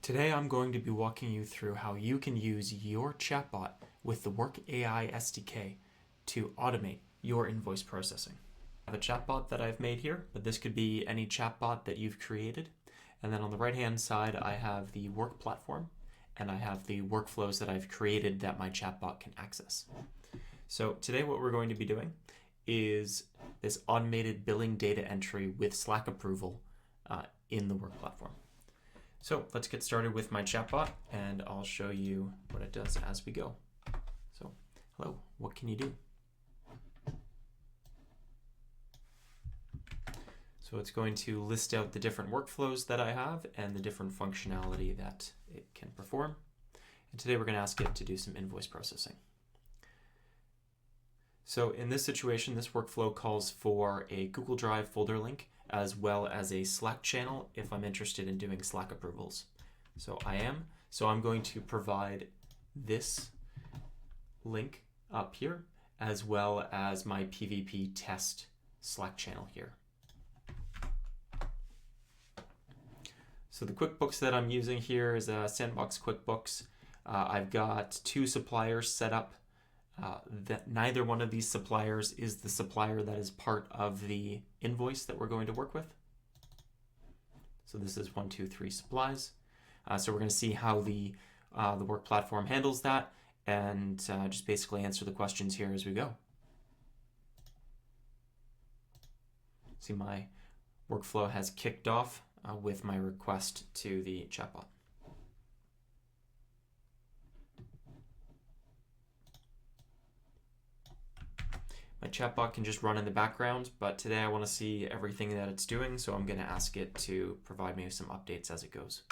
Today I'm going to be walking you through how you can use your chatbot with the Wrk AI SDK to automate your invoice processing. I have a chatbot that I've made here, but this could be any chatbot that you've created. And then on the right hand side I have the Wrk Platform, and I have the workflows that I've created that my chatbot can access. So today what we're going to be doing is this automated billing data entry with Slack approval in the Wrk Platform. So let's get started with my chatbot, and I'll show you what it does as we go. So, hello, what can you do? So it's going to list out the different workflows that I have and the different functionality that it can perform. And today we're going to ask it to do some invoice processing. So in this situation, this workflow calls for a Google Drive folder link as well as a Slack channel if I'm interested in doing Slack approvals. So I'm going to provide this link up here as well as my PvP test Slack channel here. So the Quickbooks that I'm using here is a Sandbox Quickbooks. I've got two suppliers set up. That neither one of these suppliers is the supplier that is part of the invoice that we're going to work with. So this is 1, 2, 3 supplies. So we're going to see how the Wrk Platform handles that, and just basically answer the questions here as we go. See, my workflow has kicked off with my request to the chatbot. My chatbot can just run in the background, but today I want to see everything that it's doing, so I'm going to ask it to provide me with some updates as it goes.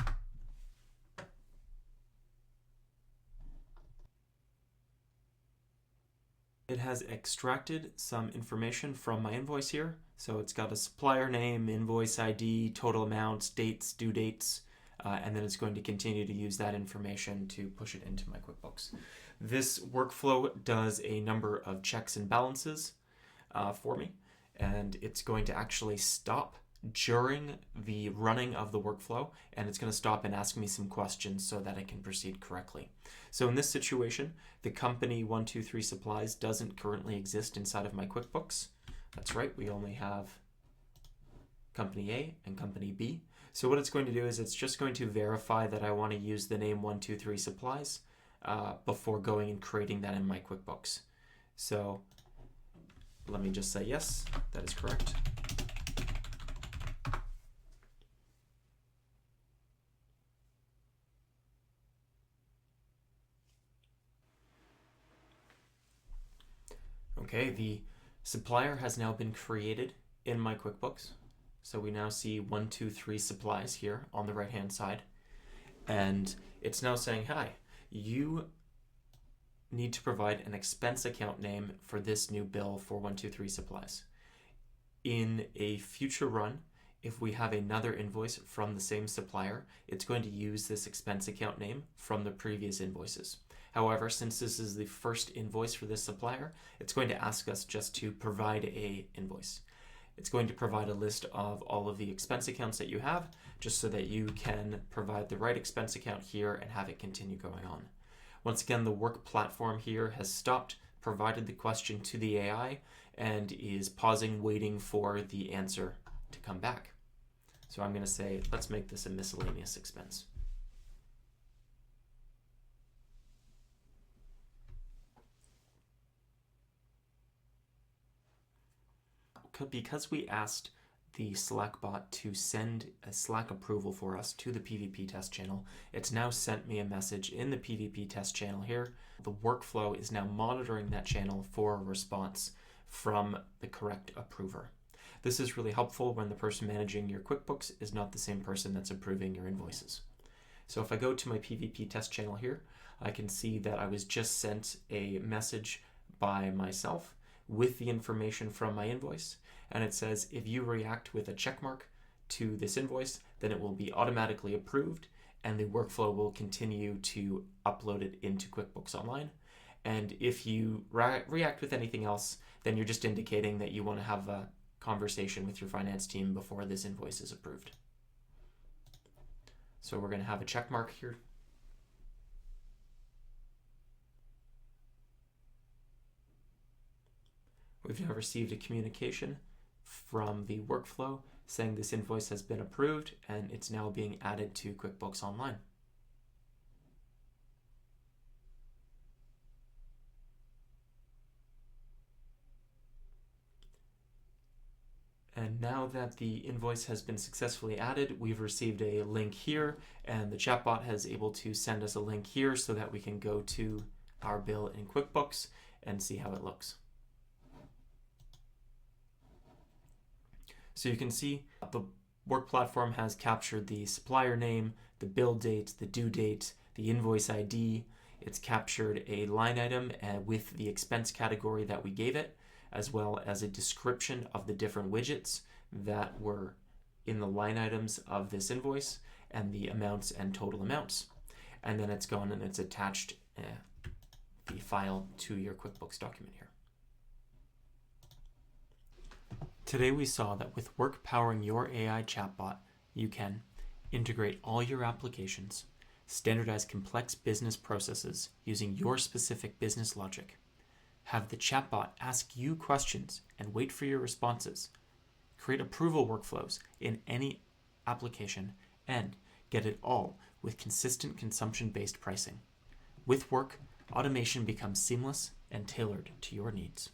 It has extracted some information from my invoice here. So it's got a supplier name, invoice ID, total amounts, dates, due dates, and then it's going to continue to use that information to push it into my QuickBooks. This workflow does a number of checks and balances for me, and it's going to actually stop during the running of the workflow, and it's going to stop and ask me some questions so that I can proceed correctly. So in this situation, the company 123 Supplies doesn't currently exist inside of my QuickBooks. That's right, we only have company A and company B. So what it's going to do is it's just going to verify that I want to use the name 123 Supplies before going and creating that in my QuickBooks. So let me just say yes, that is correct. Okay, the supplier has now been created in my QuickBooks. So we now see 123 Supplies here on the right hand side. And it's now saying, hi, you need to provide an expense account name for this new bill for 123 Supplies. In a future run, if we have another invoice from the same supplier, it's going to use this expense account name from the previous invoices. However, since this is the first invoice for this supplier, it's going to ask us just to provide an invoice. It's going to provide a list of all of the expense accounts that you have, just so that you can provide the right expense account here and have it continue going on. Once again, the Wrk Platform here has stopped, provided the question to the AI, and is pausing, waiting for the answer to come back. So I'm going to say, let's make this a miscellaneous expense. Because we asked the Slack bot to send a Slack approval for us to the PvP test channel, it's now sent me a message in the PvP test channel here. The workflow is now monitoring that channel for a response from the correct approver. This is really helpful when the person managing your QuickBooks is not the same person that's approving your invoices. So if I go to my PvP test channel here, I can see that I was just sent a message by myself with the information from my invoice, and it says if you react with a check mark to this invoice, then it will be automatically approved and the workflow will continue to upload it into QuickBooks Online. And if you react with anything else, then you're just indicating that you want to have a conversation with your finance team before this invoice is approved. So we're going to have a check mark here. We've now received a communication from the workflow saying this invoice has been approved and it's now being added to QuickBooks Online. And now that the invoice has been successfully added, we've received a link here, and the chatbot is able to send us a link here so that we can go to our bill in QuickBooks and see how it looks. So you can see the Wrk Platform has captured the supplier name, the bill date, the due date, the invoice ID. It's captured a line item with the expense category that we gave it, as well as a description of the different widgets that were in the line items of this invoice and the amounts and total amounts. And then it's gone and it's attached the file to your QuickBooks document here. Today we saw that with Wrk powering your AI chatbot, you can integrate all your applications, standardize complex business processes using your specific business logic, have the chatbot ask you questions and wait for your responses, create approval workflows in any application, and get it all with consistent consumption-based pricing. With Wrk, automation becomes seamless and tailored to your needs.